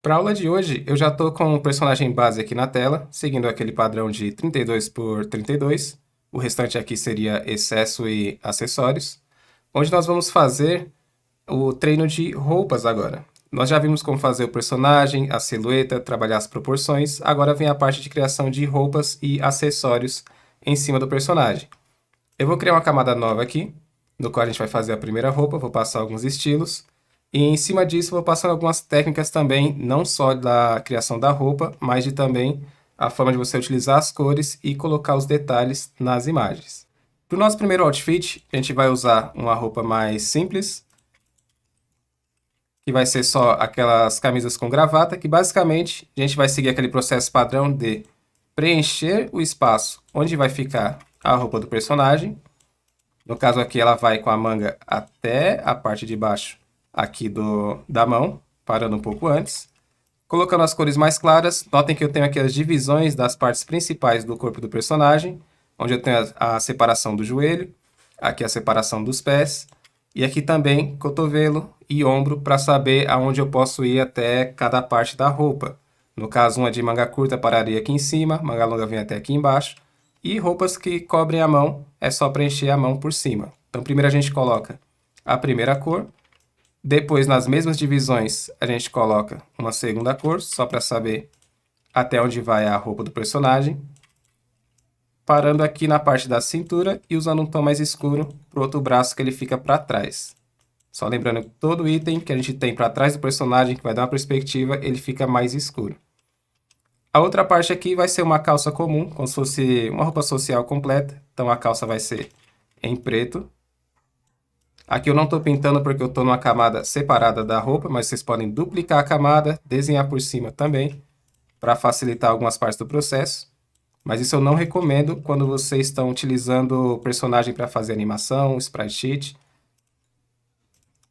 Para a aula de hoje, eu já estou com o personagem base aqui na tela, seguindo aquele padrão de 32 por 32. O restante aqui seria excesso e acessórios, onde nós vamos fazer o treino de roupas agora. Nós já vimos como fazer o personagem, a silhueta, trabalhar as proporções. Agora vem a parte de criação de roupas e acessórios em cima do personagem. Eu vou criar uma camada nova aqui, no qual a gente vai fazer a primeira roupa, vou passar alguns estilos. E em cima disso vou passar algumas técnicas também, não só da criação da roupa, mas de também a forma de você utilizar as cores e colocar os detalhes nas imagens. Para o nosso primeiro outfit, a gente vai usar uma roupa mais simples, que vai ser só aquelas camisas com gravata, que basicamente a gente vai seguir aquele processo padrão de preencher o espaço onde vai ficar a roupa do personagem. No caso aqui ela vai com a manga até a parte de baixo aqui da mão, parando um pouco antes. Colocando as cores mais claras, notem que eu tenho aqui as divisões das partes principais do corpo do personagem, onde eu tenho a separação do joelho, aqui a separação dos pés, e aqui também cotovelo e ombro para saber aonde eu posso ir até cada parte da roupa. No caso, uma de manga curta pararia aqui em cima, manga longa vem até aqui embaixo, e roupas que cobrem a mão, é só preencher a mão por cima. Então primeiro a gente coloca a primeira cor, depois nas mesmas divisões a gente coloca uma segunda cor, só para saber até onde vai a roupa do personagem. Parando aqui na parte da cintura e usando um tom mais escuro para o outro braço que ele fica para trás. Só lembrando que todo item que a gente tem para trás do personagem, que vai dar uma perspectiva, ele fica mais escuro. A outra parte aqui vai ser uma calça comum, como se fosse uma roupa social completa. Então a calça vai ser em preto. Aqui eu não estou pintando porque eu estou numa camada separada da roupa, mas vocês podem duplicar a camada, desenhar por cima também, para facilitar algumas partes do processo. Mas isso eu não recomendo quando vocês estão utilizando o personagem para fazer animação, sprite sheet,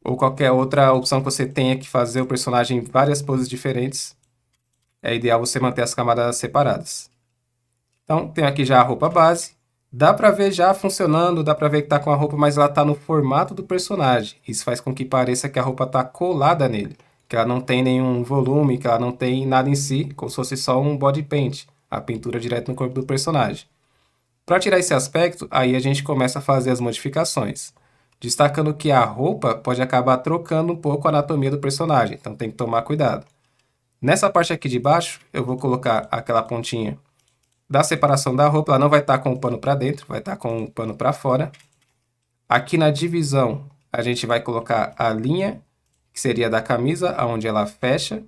ou qualquer outra opção que você tenha que fazer o personagem em várias poses diferentes. É ideal você manter as camadas separadas. Então, tenho aqui já a roupa base. Dá para ver já funcionando, dá para ver que está com a roupa, mas ela está no formato do personagem. Isso faz com que pareça que a roupa está colada nele, que ela não tem nenhum volume, que ela não tem nada em si, como se fosse só um body paint, a pintura direto no corpo do personagem. Para tirar esse aspecto, aí a gente começa a fazer as modificações, destacando que a roupa pode acabar trocando um pouco a anatomia do personagem, então tem que tomar cuidado. Nessa parte aqui de baixo, eu vou colocar aquela pontinha da separação da roupa, ela não vai estar com o pano para dentro, vai estar com o pano para fora. Aqui na divisão, a gente vai colocar a linha, que seria da camisa, onde ela fecha,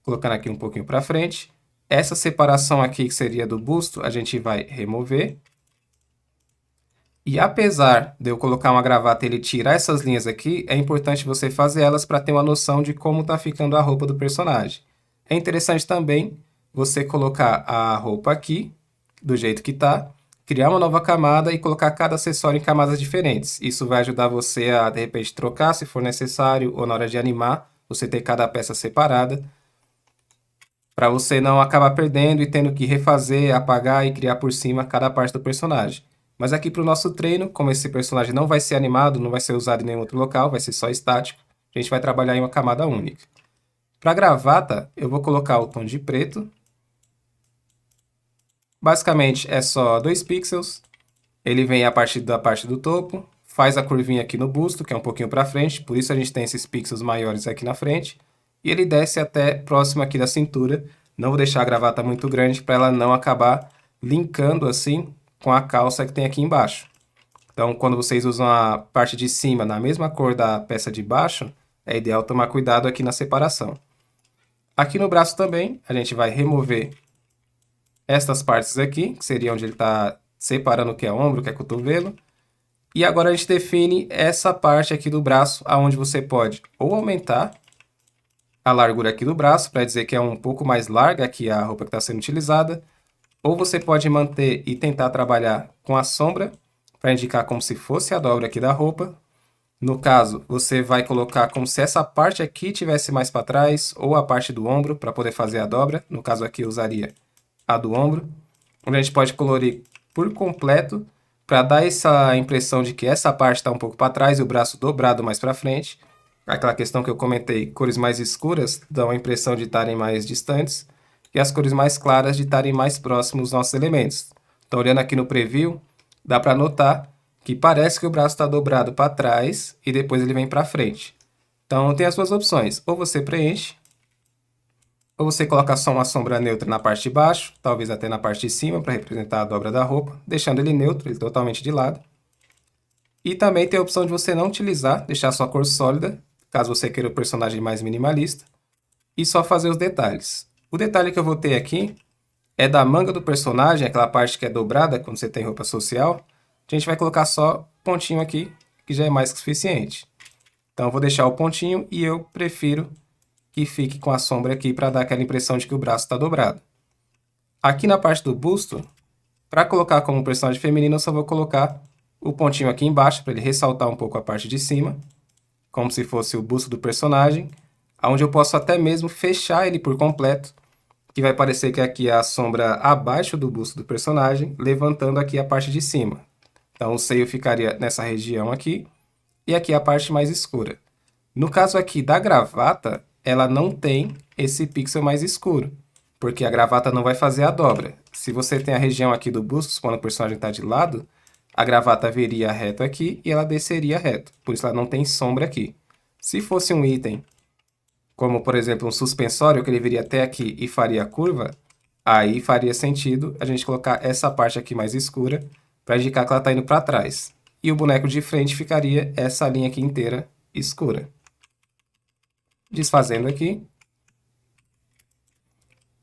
colocando aqui um pouquinho para frente. Essa separação aqui, que seria do busto, a gente vai remover. E apesar de eu colocar uma gravata e ele tirar essas linhas aqui, é importante você fazer elas para ter uma noção de como está ficando a roupa do personagem. É interessante também você colocar a roupa aqui, do jeito que está, criar uma nova camada e colocar cada acessório em camadas diferentes. Isso vai ajudar você a, de repente, trocar se for necessário, ou na hora de animar, você ter cada peça separada, para você não acabar perdendo e tendo que refazer, apagar e criar por cima cada parte do personagem. Mas aqui para o nosso treino, como esse personagem não vai ser animado, não vai ser usado em nenhum outro local, vai ser só estático, a gente vai trabalhar em uma camada única. Para a gravata, eu vou colocar o tom de preto. Basicamente é só 2 pixels, ele vem a partir da parte do topo, faz a curvinha aqui no busto, que é um pouquinho para frente, por isso a gente tem esses pixels maiores aqui na frente, e ele desce até próximo aqui da cintura. Não vou deixar a gravata muito grande para ela não acabar linkando assim com a calça que tem aqui embaixo. Então, quando vocês usam a parte de cima na mesma cor da peça de baixo, é ideal tomar cuidado aqui na separação. Aqui no braço também, a gente vai remover estas partes aqui, que seria onde ele está separando o que é ombro, o que é cotovelo. E agora a gente define essa parte aqui do braço, aonde você pode ou aumentar a largura aqui do braço, para dizer que é um pouco mais larga aqui a roupa que está sendo utilizada, ou você pode manter e tentar trabalhar com a sombra, para indicar como se fosse a dobra aqui da roupa. No caso, você vai colocar como se essa parte aqui tivesse mais para trás, ou a parte do ombro, para poder fazer a dobra. No caso aqui eu usaria a do ombro, onde a gente pode colorir por completo, para dar essa impressão de que essa parte está um pouco para trás e o braço dobrado mais para frente. aquela questão que eu comentei, cores mais escuras dão a impressão de estarem mais distantes e as cores mais claras de estarem mais próximos dos nossos elementos. Então, olhando aqui no preview, dá para notar que parece que o braço está dobrado para trás e depois ele vem para frente. Então, tem as duas opções. Ou você preenche, ou você coloca só uma sombra neutra na parte de baixo, talvez até na parte de cima, para representar a dobra da roupa, deixando ele neutro, ele totalmente de lado. E também tem a opção de você não utilizar, deixar sua cor sólida, caso você queira o personagem mais minimalista, e só fazer os detalhes. O detalhe que eu vou ter aqui é da manga do personagem, aquela parte que é dobrada quando você tem roupa social. A gente vai colocar só pontinho aqui, que já é mais que suficiente. Então eu vou deixar o pontinho e eu prefiro que fique com a sombra aqui para dar aquela impressão de que o braço está dobrado. Aqui na parte do busto, para colocar como personagem feminino, eu só vou colocar o pontinho aqui embaixo para ele ressaltar um pouco a parte de cima, como se fosse o busto do personagem, onde eu posso até mesmo fechar ele por completo, que vai parecer que aqui é a sombra abaixo do busto do personagem, levantando aqui a parte de cima. Então o seio ficaria nessa região aqui, e aqui a parte mais escura. No caso aqui da gravata, ela não tem esse pixel mais escuro, porque a gravata não vai fazer a dobra. Se você tem a região aqui do busto, quando o personagem está de lado, a gravata viria reto aqui e ela desceria reto, por isso ela não tem sombra aqui. Se fosse um item, como por exemplo um suspensório, que ele viria até aqui e faria a curva, aí faria sentido a gente colocar essa parte aqui mais escura para indicar que ela está indo para trás. E o boneco de frente ficaria essa linha aqui inteira escura. Desfazendo aqui.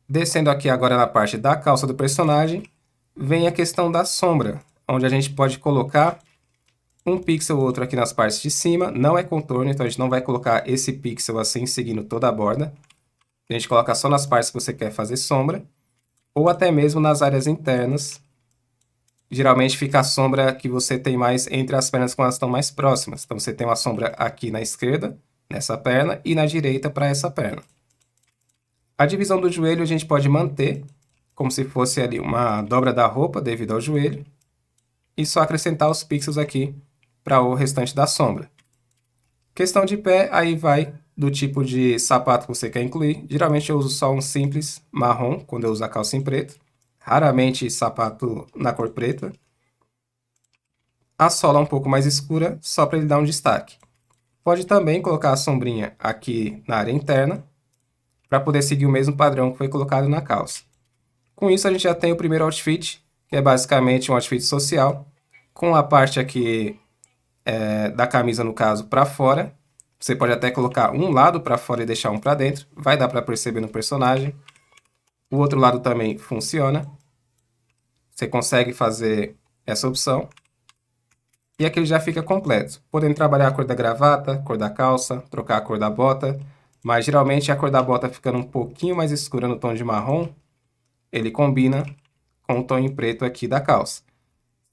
Descendo aqui agora na parte da calça do personagem, vem a questão da sombra, onde a gente pode colocar um pixel ou outro aqui nas partes de cima. Não é contorno, então a gente não vai colocar esse pixel assim seguindo toda a borda. A gente coloca só nas partes que você quer fazer sombra, ou até mesmo nas áreas internas. Geralmente fica a sombra que você tem mais entre as pernas quando elas estão mais próximas. Então você tem uma sombra aqui na esquerda, nessa perna, e na direita para essa perna. A divisão do joelho a gente pode manter como se fosse ali uma dobra da roupa devido ao joelho, e só acrescentar os pixels aqui para o restante da sombra. Questão de pé, aí vai do tipo de sapato que você quer incluir. Geralmente eu uso só um simples marrom, quando eu uso a calça em preto. Raramente sapato na cor preta. A sola um pouco mais escura, só para ele dar um destaque. Pode também colocar a sombrinha aqui na área interna, para poder seguir o mesmo padrão que foi colocado na calça. Com isso a gente já tem o primeiro outfit, que é basicamente um outfit social, com a parte aqui da camisa, no caso, para fora. Você pode até colocar um lado para fora e deixar um para dentro, vai dar para perceber no personagem. O outro lado também funciona. Você consegue fazer essa opção. E aqui ele já fica completo, podendo trabalhar a cor da gravata, cor da calça, trocar a cor da bota, mas geralmente a cor da bota ficando um pouquinho mais escura no tom de marrom, ele combina com o tom em preto aqui da calça.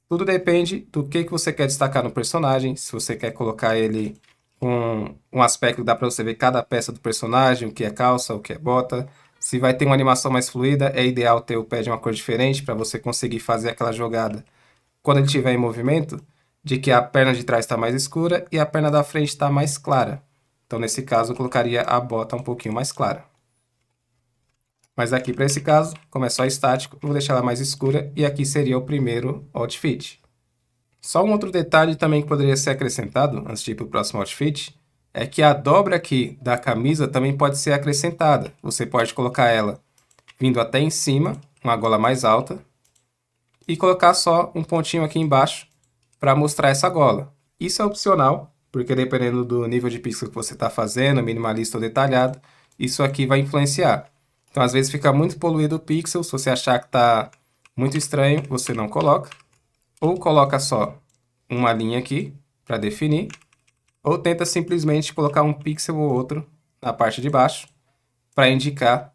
Tudo depende do que você quer destacar no personagem, se você quer colocar ele com um aspecto que dá para você ver cada peça do personagem, o que é calça, o que é bota. Se vai ter uma animação mais fluida, é ideal ter o pé de uma cor diferente para você conseguir fazer aquela jogada quando ele estiver em movimento, de que a perna de trás está mais escura e a perna da frente está mais clara. Então, nesse caso, eu colocaria a bota um pouquinho mais clara. Mas aqui, para esse caso, como é só estático, eu vou deixar ela mais escura e aqui seria o primeiro outfit. Só um outro detalhe também que poderia ser acrescentado, antes de ir para o próximo outfit, é que a dobra aqui da camisa também pode ser acrescentada. Você pode colocar ela vindo até em cima, uma gola mais alta, e colocar só um pontinho aqui embaixo para mostrar essa gola. Isso é opcional, porque dependendo do nível de pixel que você está fazendo, minimalista ou detalhado, isso aqui vai influenciar. Então, às vezes fica muito poluído o pixel, se você achar que está muito estranho, você não coloca. Ou coloca só uma linha aqui para definir, ou tenta simplesmente colocar um pixel ou outro na parte de baixo para indicar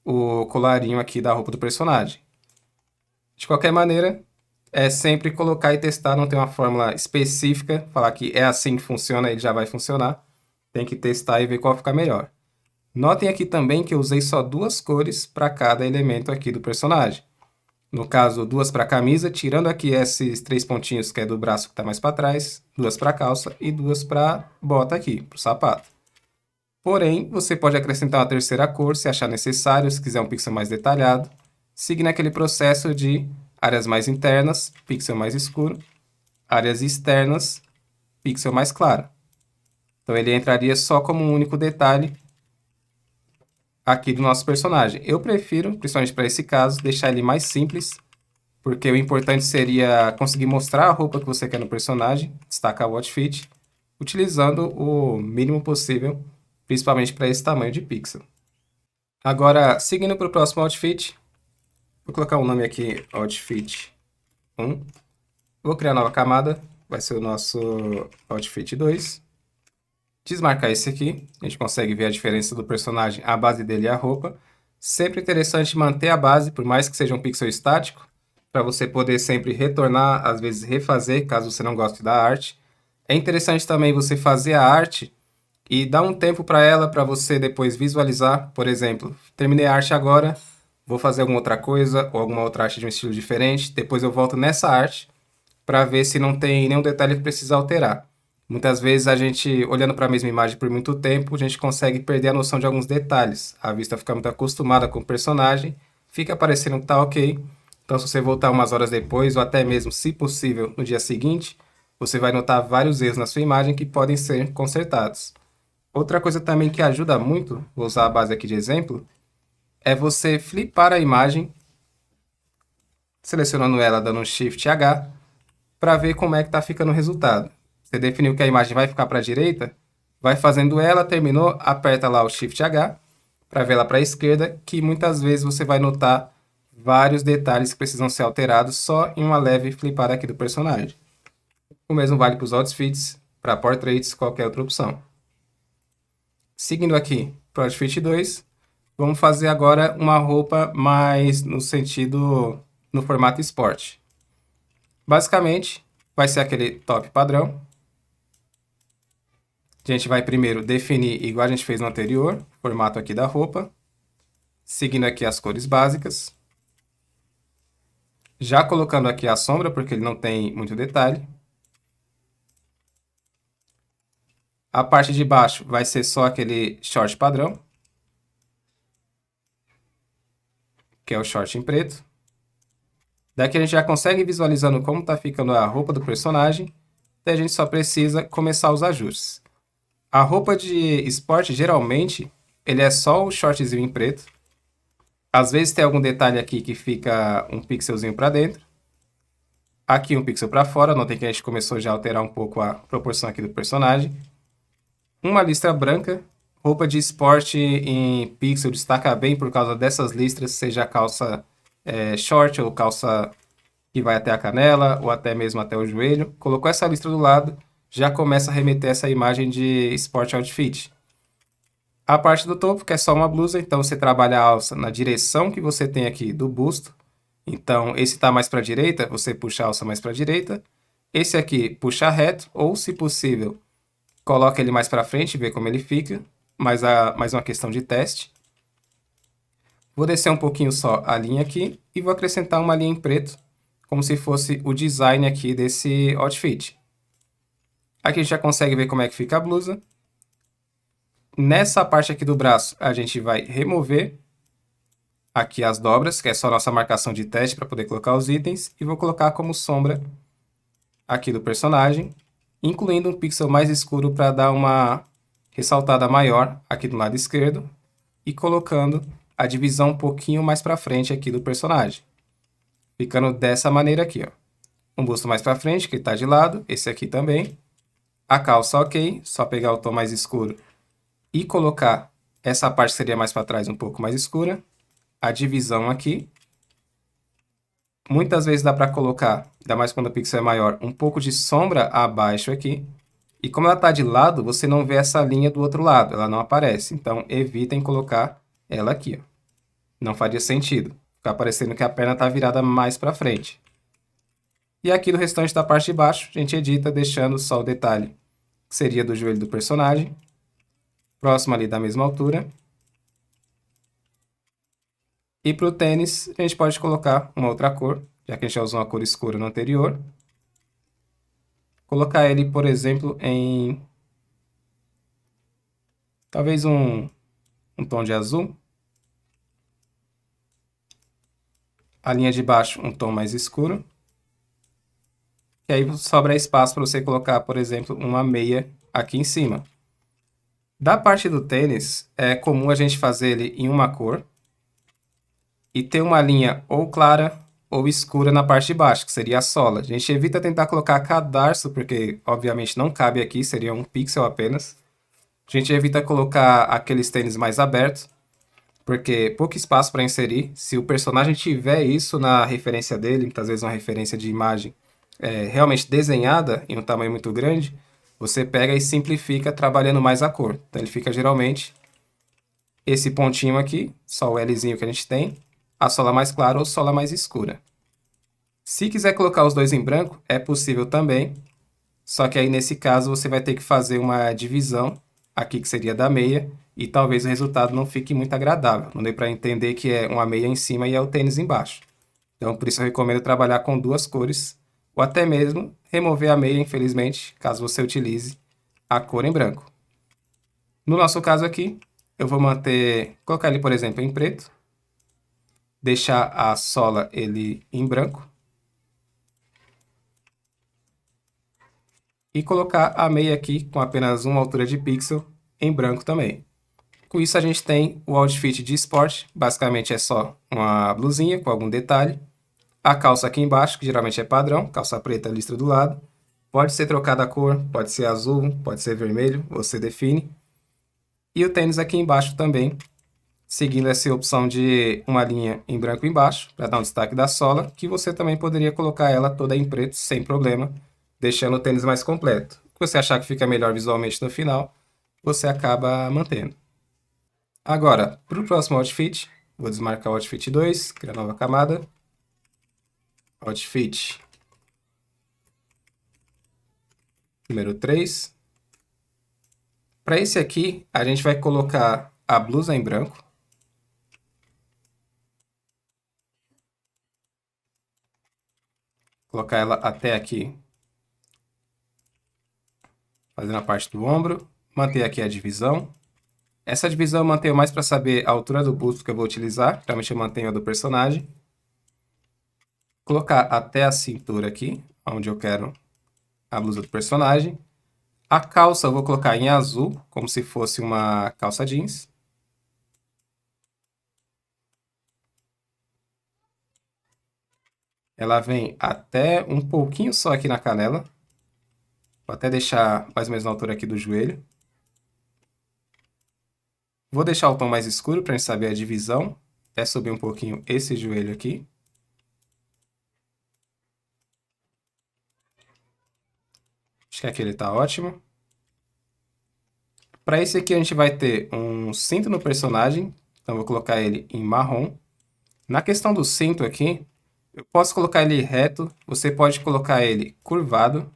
o colarinho aqui da roupa do personagem. De qualquer maneira, é sempre colocar e testar, não tem uma fórmula específica, falar que é assim que funciona, ele já vai funcionar. Tem que testar e ver qual fica melhor. Notem aqui também que eu usei só duas cores para cada elemento aqui do personagem. No caso, duas para a camisa, tirando aqui esses 3 pontinhos que é do braço que está mais para trás, duas para a calça e duas para a bota aqui, para o sapato. Porém, você pode acrescentar uma terceira cor se achar necessário, se quiser um pixel mais detalhado, seguindo aquele processo de áreas mais internas, pixel mais escuro, áreas externas, pixel mais claro. Então ele entraria só como um único detalhe aqui do nosso personagem. Eu prefiro, principalmente para esse caso, deixar ele mais simples, porque o importante seria conseguir mostrar a roupa que você quer no personagem, destacar o outfit, utilizando o mínimo possível, principalmente para esse tamanho de pixel. Agora, seguindo para o próximo outfit, vou colocar um nome aqui, outfit 1. Vou criar nova camada, vai ser o nosso outfit 2. Desmarcar esse aqui, a gente consegue ver a diferença do personagem, a base dele e a roupa. Sempre interessante manter a base, por mais que seja um pixel estático, para você poder sempre retornar, às vezes refazer, caso você não goste da arte. É interessante também você fazer a arte e dar um tempo para ela, para você depois visualizar. Por exemplo, terminei a arte agora, vou fazer alguma outra coisa, ou alguma outra arte de um estilo diferente, depois eu volto nessa arte para ver se não tem nenhum detalhe que precisa alterar. Muitas vezes a gente, olhando para a mesma imagem por muito tempo, a gente consegue perder a noção de alguns detalhes. A vista fica muito acostumada com o personagem, fica parecendo que está ok. Então, se você voltar umas horas depois, ou até mesmo, se possível, no dia seguinte, você vai notar vários erros na sua imagem que podem ser consertados. Outra coisa também que ajuda muito, vou usar a base aqui de exemplo, é você flipar a imagem, selecionando ela, dando um Shift H, para ver como é que está ficando o resultado. Você definiu que a imagem vai ficar para a direita, vai fazendo ela, terminou, aperta lá o Shift H, para ver ela para a esquerda, que muitas vezes você vai notar vários detalhes que precisam ser alterados só em uma leve flipada aqui do personagem. O mesmo vale para os outfits, para portraits, qualquer outra opção. Seguindo aqui para o outfit 2, vamos fazer agora uma roupa mais no sentido, no formato esporte. Basicamente, vai ser aquele top padrão. A gente vai primeiro definir, igual a gente fez no anterior, o formato aqui da roupa. Seguindo aqui as cores básicas. Já colocando aqui a sombra, porque ele não tem muito detalhe. A parte de baixo vai ser só aquele short padrão, que é o short em preto. Daqui a gente já consegue ir visualizando como está ficando a roupa do personagem. Daí a gente só precisa começar os ajustes. A roupa de esporte, geralmente, ele é só o shortzinho em preto. Às vezes tem algum detalhe aqui que fica um pixelzinho para dentro. Aqui um pixel para fora, notem que a gente começou já a alterar um pouco a proporção aqui do personagem. Uma listra branca, roupa de esporte em pixel destaca bem por causa dessas listras, seja calça short ou calça que vai até a canela ou até mesmo até o joelho. Colocou essa listra do lado, já começa a remeter essa imagem de sport outfit. A parte do topo, que é só uma blusa, então você trabalha a alça na direção que você tem aqui do busto. Então, esse está mais para a direita, você puxa a alça mais para a direita. Esse aqui puxa reto, ou se possível, coloca ele mais para frente e vê como ele fica. Mais uma questão de teste. Vou descer um pouquinho só a linha aqui e vou acrescentar uma linha em preto, como se fosse o design aqui desse outfit. Aqui a gente já consegue ver como é que fica a blusa. Nessa parte aqui do braço, a gente vai remover aqui as dobras, que é só a nossa marcação de teste para poder colocar os itens, e vou colocar como sombra aqui do personagem, incluindo um pixel mais escuro para dar uma ressaltada maior aqui do lado esquerdo, e colocando a divisão um pouquinho mais para frente aqui do personagem. Ficando dessa maneira aqui, ó. Um busto mais para frente, que está de lado, esse aqui também. A calça ok, só pegar o tom mais escuro e colocar essa parte que seria mais para trás um pouco mais escura. A divisão aqui. Muitas vezes dá para colocar, ainda mais quando o pixel é maior, um pouco de sombra abaixo aqui. E como ela está de lado, você não vê essa linha do outro lado, ela não aparece. Então, evitem colocar ela aqui, ó. Não faria sentido ficar parecendo que a perna está virada mais para frente. E aqui no restante da parte de baixo, a gente edita deixando só o detalhe que seria do joelho do personagem, próximo ali da mesma altura. E para o tênis, a gente pode colocar uma outra cor, já que a gente já usou uma cor escura no anterior. Colocar ele, por exemplo, em Talvez um tom de azul. A linha de baixo, um tom mais escuro. E aí sobra espaço para você colocar, por exemplo, uma meia aqui em cima. Da parte do tênis, é comum a gente fazer ele em uma cor e ter uma linha ou clara ou escura na parte de baixo, que seria a sola. A gente evita tentar colocar cadarço, porque obviamente não cabe aqui, seria um pixel apenas. A gente evita colocar aqueles tênis mais abertos, porque pouco espaço para inserir. Se o personagem tiver isso na referência dele, muitas vezes uma referência de imagem realmente desenhada em um tamanho muito grande, você pega e simplifica trabalhando mais a cor. Então ele fica geralmente esse pontinho aqui, só o Lzinho que a gente tem, a sola mais clara ou sola mais escura. Se quiser colocar os dois em branco, é possível também, só que aí nesse caso você vai ter que fazer uma divisão aqui que seria da meia e talvez o resultado não fique muito agradável. Não dê para entender que é uma meia em cima e é o tênis embaixo. Então por isso eu recomendo trabalhar com duas cores ou até mesmo remover a meia, infelizmente, caso você utilize a cor em branco. No nosso caso aqui, eu vou colocar ele, por exemplo, em preto, deixar a sola ele em branco e colocar a meia aqui com apenas uma altura de pixel em branco também. Com isso a gente tem o outfit de esporte, basicamente é só uma blusinha com algum detalhe, a calça aqui embaixo, que geralmente é padrão, calça preta listra do lado, pode ser trocada a cor, pode ser azul, pode ser vermelho, você define, e o tênis aqui embaixo também, seguindo essa opção de uma linha em branco embaixo, para dar um destaque da sola, que você também poderia colocar ela toda em preto sem problema, deixando o tênis mais completo. Se você achar que fica melhor visualmente no final, você acaba mantendo. Agora, para o próximo outfit, vou desmarcar o outfit 2, criar nova camada. Outfit número 3. Para esse aqui, a gente vai colocar a blusa em branco. Colocar ela até aqui, fazendo a parte do ombro. Manter aqui a divisão. Essa divisão eu mantenho mais para saber a altura do busto que eu vou utilizar. Geralmente eu mantenho a do personagem. Colocar até a cintura aqui, onde eu quero a blusa do personagem. A calça eu vou colocar em azul, como se fosse uma calça jeans. Ela vem até um pouquinho só aqui na canela. Vou até deixar mais ou menos na altura aqui do joelho. Vou deixar o tom mais escuro para a gente saber a divisão. Até subir um pouquinho esse joelho aqui. Acho que aqui ele está ótimo. Para esse aqui a gente vai ter um cinto no personagem. Então vou colocar ele em marrom. Na questão do cinto aqui, eu posso colocar ele reto. Você pode colocar ele curvado.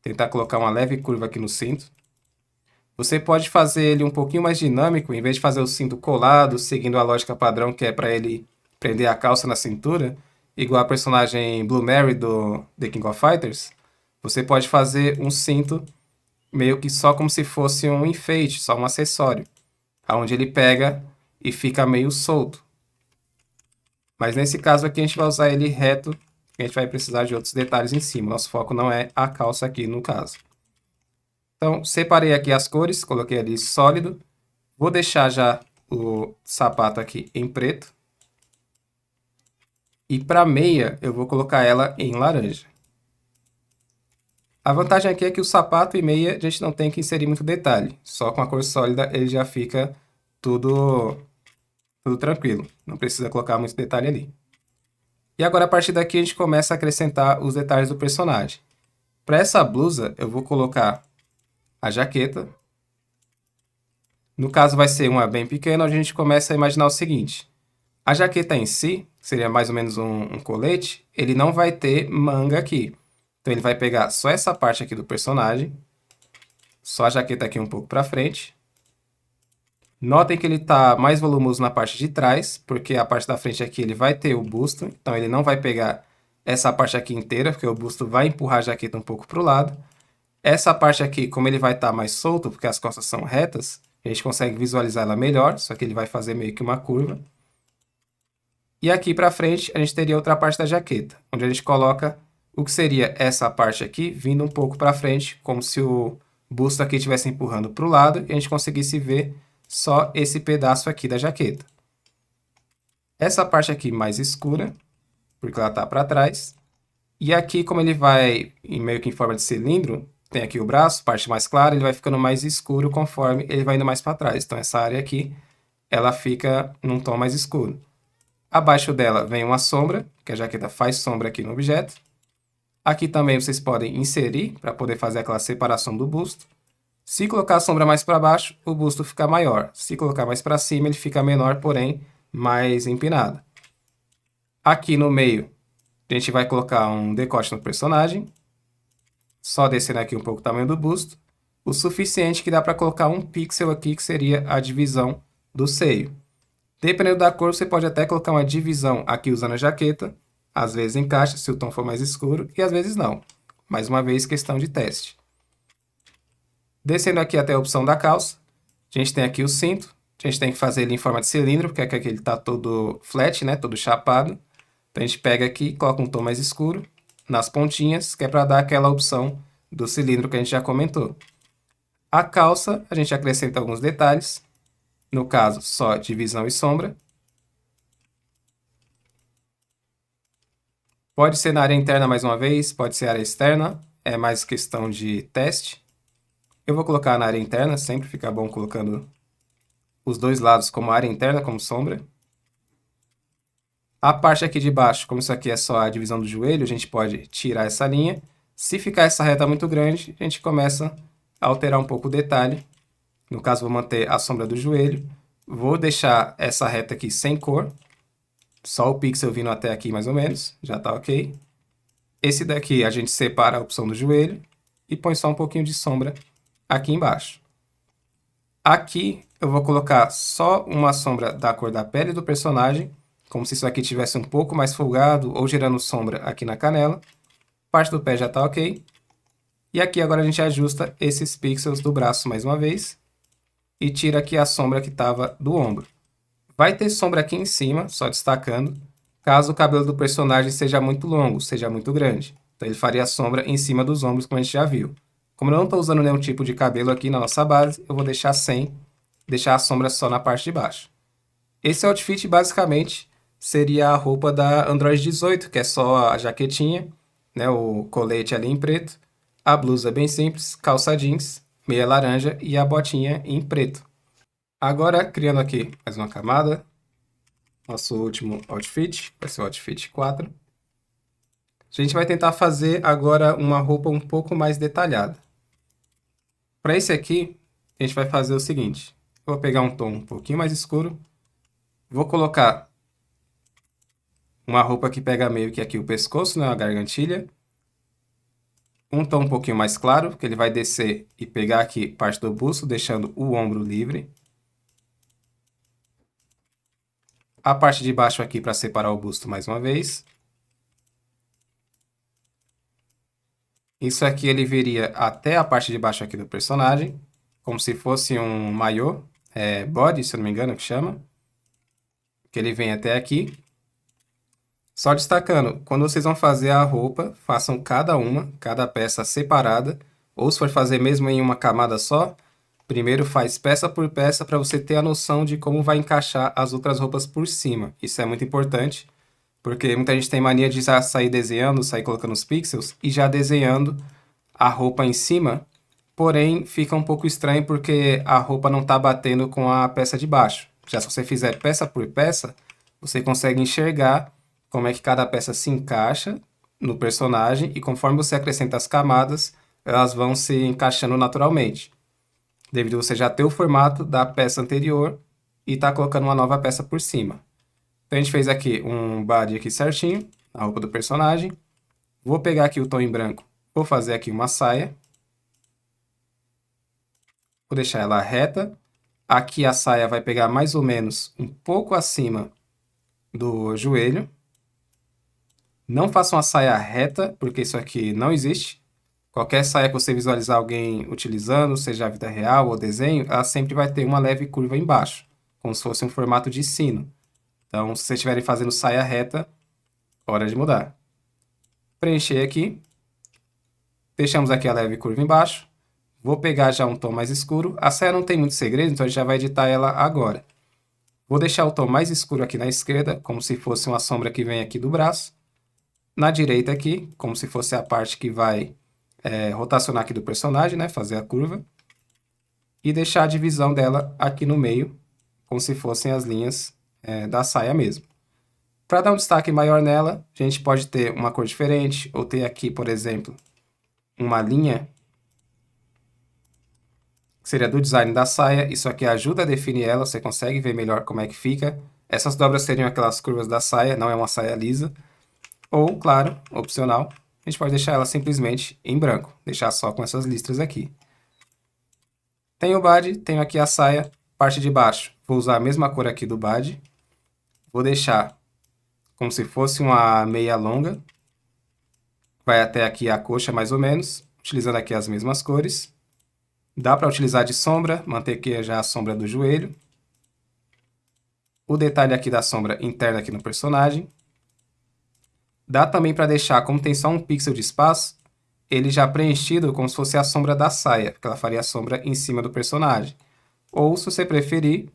Tentar colocar uma leve curva aqui no cinto. Você pode fazer ele um pouquinho mais dinâmico, em vez de fazer o cinto colado, seguindo a lógica padrão, que é para ele prender a calça na cintura, igual a personagem Blue Mary do The King of Fighters. Você pode fazer um cinto meio que só como se fosse um enfeite, só um acessório, onde ele pega e fica meio solto. Mas nesse caso aqui a gente vai usar ele reto, a gente vai precisar de outros detalhes em cima. Nosso foco não é a calça aqui no caso. Então, separei aqui as cores, coloquei ali sólido. Vou deixar já o sapato aqui em preto. E para meia, eu vou colocar ela em laranja. A vantagem aqui é que o sapato e meia a gente não tem que inserir muito detalhe. Só com a cor sólida ele já fica tudo tranquilo. Não precisa colocar muito detalhe ali. E agora, a partir daqui, a gente começa a acrescentar os detalhes do personagem. Para essa blusa, eu vou colocar a jaqueta. No caso, vai ser uma bem pequena, a gente começa a imaginar o seguinte. A jaqueta em si, seria mais ou menos um colete, ele não vai ter manga aqui. Então, ele vai pegar só essa parte aqui do personagem, só a jaqueta aqui um pouco para frente. Notem que ele está mais volumoso na parte de trás, porque a parte da frente aqui ele vai ter o busto, então ele não vai pegar essa parte aqui inteira, porque o busto vai empurrar a jaqueta um pouco para o lado. Essa parte aqui, como ele vai estar mais solto, porque as costas são retas, a gente consegue visualizar ela melhor, só que ele vai fazer meio que uma curva. E aqui para frente a gente teria outra parte da jaqueta, onde a gente coloca o que seria essa parte aqui, vindo um pouco para frente, como se o busto aqui estivesse empurrando para o lado e a gente conseguisse ver só esse pedaço aqui da jaqueta. Essa parte aqui mais escura, porque ela está para trás. E aqui, como ele vai meio que em forma de cilindro, tem aqui o braço, parte mais clara, ele vai ficando mais escuro conforme ele vai indo mais para trás. Então essa área aqui, ela fica num tom mais escuro. Abaixo dela vem uma sombra, que a jaqueta faz sombra aqui no objeto. Aqui também vocês podem inserir, para poder fazer aquela separação do busto. Se colocar a sombra mais para baixo, o busto fica maior. Se colocar mais para cima, ele fica menor, porém mais empinado. Aqui no meio, a gente vai colocar um decote no personagem. Só descendo aqui um pouco o tamanho do busto. O suficiente que dá para colocar um pixel aqui, que seria a divisão do seio. Dependendo da cor, você pode até colocar uma divisão aqui usando a jaqueta. Às vezes encaixa, se o tom for mais escuro, e às vezes não. Mais uma vez, questão de teste. Descendo aqui até a opção da calça, a gente tem aqui o cinto. A gente tem que fazer ele em forma de cilindro, porque aqui ele está todo flat, né? Todo chapado. Então a gente pega aqui e coloca um tom mais escuro nas pontinhas, que é para dar aquela opção do cilindro que a gente já comentou. A calça, a gente acrescenta alguns detalhes. No caso, só divisão e sombra. Pode ser na área interna mais uma vez, pode ser área externa. É mais questão de teste. Eu vou colocar na área interna, sempre fica bom colocando os dois lados como área interna, como sombra. A parte aqui de baixo, como isso aqui é só a divisão do joelho, a gente pode tirar essa linha. Se ficar essa reta muito grande, a gente começa a alterar um pouco o detalhe. No caso, vou manter a sombra do joelho. Vou deixar essa reta aqui sem cor. Só o pixel vindo até aqui, mais ou menos. Já está ok. Esse daqui a gente separa a opção do joelho e põe só um pouquinho de sombra aqui embaixo. Aqui eu vou colocar só uma sombra da cor da pele do personagem, como se isso aqui tivesse um pouco mais folgado ou gerando sombra aqui na canela. Parte do pé já está ok. E aqui agora a gente ajusta esses pixels do braço mais uma vez. E tira aqui a sombra que estava do ombro. Vai ter sombra aqui em cima, só destacando, caso o cabelo do personagem seja muito longo, seja muito grande. Então ele faria sombra em cima dos ombros, como a gente já viu. Como eu não estou usando nenhum tipo de cabelo aqui na nossa base, eu vou deixar sem, deixar a sombra só na parte de baixo. Esse outfit basicamente seria a roupa da Android 18, que é só a jaquetinha, né, o colete ali em preto, a blusa bem simples, calça jeans, meia laranja e a botinha em preto. Agora, criando aqui mais uma camada, nosso último outfit, vai ser o outfit 4. A gente vai tentar fazer agora uma roupa um pouco mais detalhada. Para esse aqui, a gente vai fazer o seguinte. Eu vou pegar um tom um pouquinho mais escuro, vou colocar uma roupa que pega meio que aqui o pescoço, né, a gargantilha. Um tom um pouquinho mais claro, que ele vai descer e pegar aqui parte do busto, deixando o ombro livre. A parte de baixo aqui para separar o busto mais uma vez. Isso aqui ele viria até a parte de baixo aqui do personagem, como se fosse um maiô, body, se eu não me engano que chama. Que ele vem até aqui. Só destacando, quando vocês vão fazer a roupa, façam cada peça separada, ou se for fazer mesmo em uma camada só, primeiro faz peça por peça para você ter a noção de como vai encaixar as outras roupas por cima. Isso é muito importante, porque muita gente tem mania de já sair desenhando, sair colocando os pixels e já desenhando a roupa em cima, porém fica um pouco estranho porque a roupa não está batendo com a peça de baixo. Já se você fizer peça por peça, você consegue enxergar como é que cada peça se encaixa no personagem e conforme você acrescenta as camadas, elas vão se encaixando naturalmente, devido a você já ter o formato da peça anterior e estar colocando uma nova peça por cima. Então a gente fez aqui um body aqui certinho, a roupa do personagem. Vou pegar aqui o tom em branco, vou fazer aqui uma saia. Vou deixar ela reta. Aqui a saia vai pegar mais ou menos um pouco acima do joelho. Não façam a saia reta, porque isso aqui não existe. Qualquer saia que você visualizar alguém utilizando, seja a vida real ou desenho, ela sempre vai ter uma leve curva embaixo, como se fosse um formato de sino. Então, se vocês estiverem fazendo saia reta, hora de mudar. Preencher aqui. Deixamos aqui a leve curva embaixo. Vou pegar já um tom mais escuro. A saia não tem muito segredo, então a gente já vai editar ela agora. Vou deixar o tom mais escuro aqui na esquerda, como se fosse uma sombra que vem aqui do braço. Na direita aqui, como se fosse a parte que vai rotacionar aqui do personagem, né? Fazer a curva. E deixar a divisão dela aqui no meio, como se fossem as linhas da saia mesmo. Para dar um destaque maior nela, a gente pode ter uma cor diferente, ou ter aqui, por exemplo, uma linha que seria do design da saia. Isso aqui ajuda a definir ela, você consegue ver melhor como é que fica. Essas dobras seriam aquelas curvas da saia, não é uma saia lisa. Ou, claro, opcional, a gente pode deixar ela simplesmente em branco, deixar só com essas listras aqui. Tenho o body, tenho aqui a saia, parte de baixo, vou usar a mesma cor aqui do body. Vou deixar como se fosse uma meia longa. Vai até aqui a coxa mais ou menos, utilizando aqui as mesmas cores. Dá para utilizar de sombra, manter aqui já a sombra do joelho. O detalhe aqui da sombra interna aqui no personagem. Dá também para deixar, como tem só um pixel de espaço, ele já preenchido como se fosse a sombra da saia, porque ela faria a sombra em cima do personagem. Ou, se você preferir,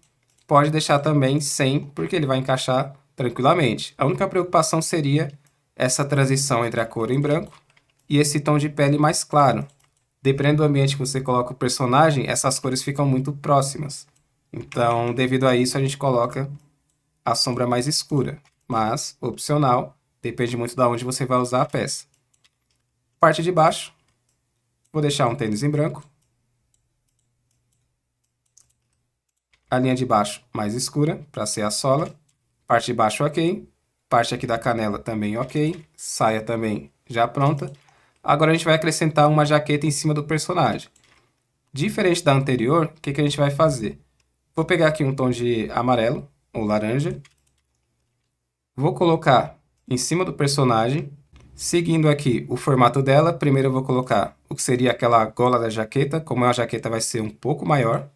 pode deixar também sem, porque ele vai encaixar tranquilamente. A única preocupação seria essa transição entre a cor em branco e esse tom de pele mais claro. Dependendo do ambiente que você coloca o personagem, essas cores ficam muito próximas. Então, devido a isso, a gente coloca a sombra mais escura. Mas, opcional, depende muito de onde você vai usar a peça. Parte de baixo, vou deixar um tênis em branco. A linha de baixo mais escura, para ser a sola. Parte de baixo ok. Parte aqui da canela também ok. Saia também já pronta. Agora a gente vai acrescentar uma jaqueta em cima do personagem. Diferente da anterior, o que a gente vai fazer? Vou pegar aqui um tom de amarelo ou laranja. Vou colocar em cima do personagem. Seguindo aqui o formato dela, primeiro eu vou colocar o que seria aquela gola da jaqueta. Como a jaqueta vai ser um pouco maior,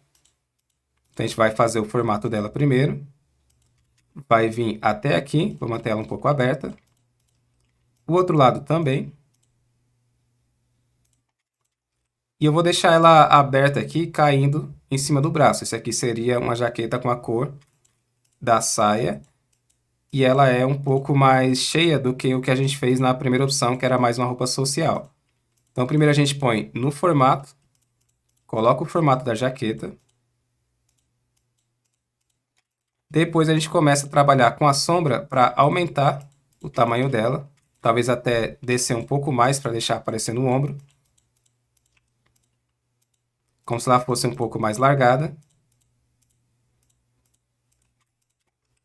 então a gente vai fazer o formato dela primeiro. Vai vir até aqui, vou manter ela um pouco aberta. O outro lado também. E eu vou deixar ela aberta aqui, caindo em cima do braço. Esse aqui seria uma jaqueta com a cor da saia. E ela é um pouco mais cheia do que o que a gente fez na primeira opção, que era mais uma roupa social. Então, primeiro a gente põe no formato, coloca o formato da jaqueta. Depois a gente começa a trabalhar com a sombra para aumentar o tamanho dela. Talvez até descer um pouco mais para deixar aparecendo o ombro. Como se ela fosse um pouco mais largada.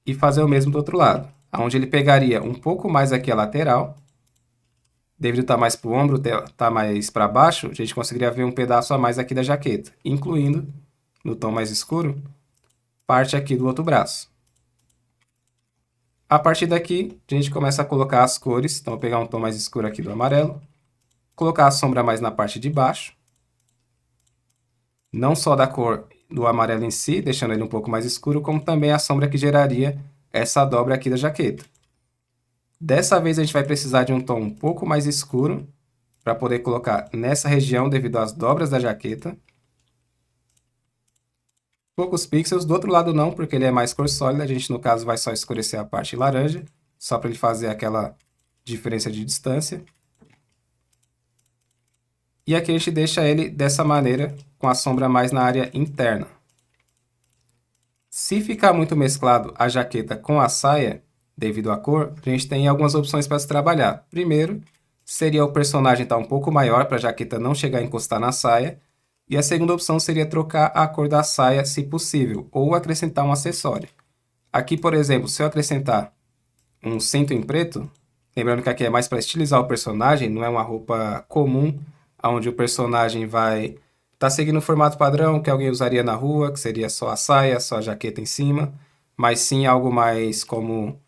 E fazer o mesmo do outro lado, onde ele pegaria um pouco mais aqui a lateral. Devido estar mais para o ombro, estar mais para baixo, a gente conseguiria ver um pedaço a mais aqui da jaqueta, incluindo, no tom mais escuro, parte aqui do outro braço. A partir daqui, a gente começa a colocar as cores. Então, vou pegar um tom mais escuro aqui do amarelo, colocar a sombra mais na parte de baixo, não só da cor do amarelo em si, deixando ele um pouco mais escuro, como também a sombra que geraria essa dobra aqui da jaqueta. Dessa vez a gente vai precisar de um tom um pouco mais escuro para poder colocar nessa região devido às dobras da jaqueta. Poucos pixels, do outro lado não, porque ele é mais cor sólida, a gente no caso vai só escurecer a parte laranja, só para ele fazer aquela diferença de distância. E aqui a gente deixa ele dessa maneira, com a sombra mais na área interna. Se ficar muito mesclado a jaqueta com a saia, devido à cor, a gente tem algumas opções para se trabalhar. Primeiro, seria o personagem estar um pouco maior para a jaqueta não chegar a encostar na saia. E a segunda opção seria trocar a cor da saia, se possível, ou acrescentar um acessório. Aqui, por exemplo, se eu acrescentar um cinto em preto, lembrando que aqui é mais para estilizar o personagem, não é uma roupa comum, onde o personagem vai estar seguindo o formato padrão que alguém usaria na rua, que seria só a saia, só a jaqueta em cima, mas sim algo mais como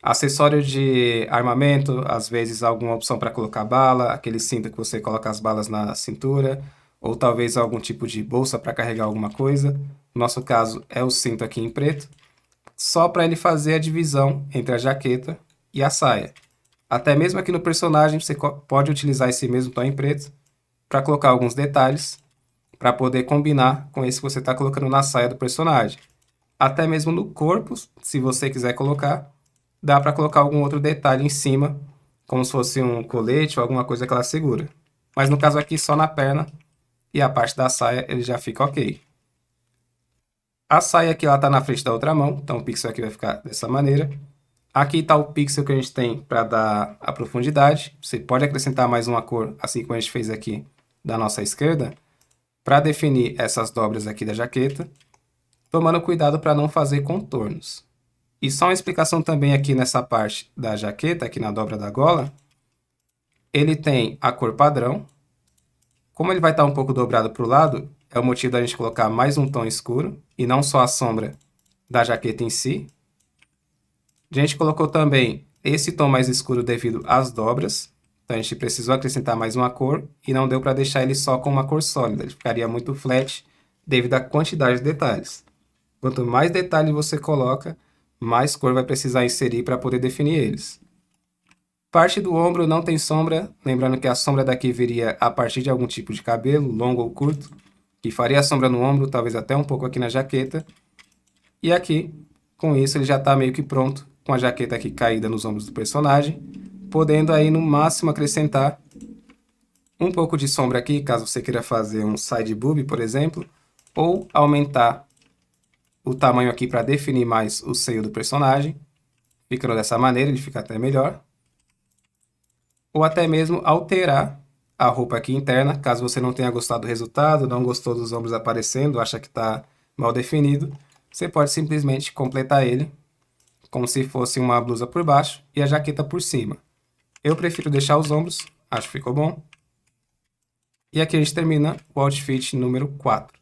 Acessório de armamento, às vezes alguma opção para colocar bala, aquele cinto que você coloca as balas na cintura, ou talvez algum tipo de bolsa para carregar alguma coisa. No nosso caso é o cinto aqui em preto, só para ele fazer a divisão entre a jaqueta e a saia. Até mesmo aqui no personagem você pode utilizar esse mesmo tom em preto para colocar alguns detalhes para poder combinar com esse que você está colocando na saia do personagem. Até mesmo no corpo, se você quiser colocar, dá para colocar algum outro detalhe em cima, como se fosse um colete ou alguma coisa que ela segura. Mas no caso aqui, só na perna e a parte da saia ele já fica ok. A saia aqui ela está na frente da outra mão, então o pixel aqui vai ficar dessa maneira. Aqui está o pixel que a gente tem para dar a profundidade. Você pode acrescentar mais uma cor, assim como a gente fez aqui da nossa esquerda, para definir essas dobras aqui da jaqueta, tomando cuidado para não fazer contornos. E só uma explicação também aqui nessa parte da jaqueta, aqui na dobra da gola, ele tem a cor padrão. Como ele vai estar um pouco dobrado para o lado, é o motivo da gente colocar mais um tom escuro, e não só a sombra da jaqueta em si. A gente colocou também esse tom mais escuro devido às dobras, então a gente precisou acrescentar mais uma cor, e não deu para deixar ele só com uma cor sólida, ele ficaria muito flat devido à quantidade de detalhes. Quanto mais detalhes você coloca, mais cor vai precisar inserir para poder definir eles. Parte do ombro não tem sombra, lembrando que a sombra daqui viria a partir de algum tipo de cabelo, longo ou curto, que faria a sombra no ombro, talvez até um pouco aqui na jaqueta. E aqui, com isso, ele já está meio que pronto, com a jaqueta aqui caída nos ombros do personagem, podendo aí no máximo acrescentar um pouco de sombra aqui, caso você queira fazer um side boob, por exemplo, ou aumentar o tamanho aqui para definir mais o seio do personagem, ficando dessa maneira, ele fica até melhor. Ou até mesmo alterar a roupa aqui interna, caso você não tenha gostado do resultado, não gostou dos ombros aparecendo, acha que está mal definido, você pode simplesmente completar ele como se fosse uma blusa por baixo e a jaqueta por cima. Eu prefiro deixar os ombros, acho que ficou bom. E aqui a gente termina o outfit número 4.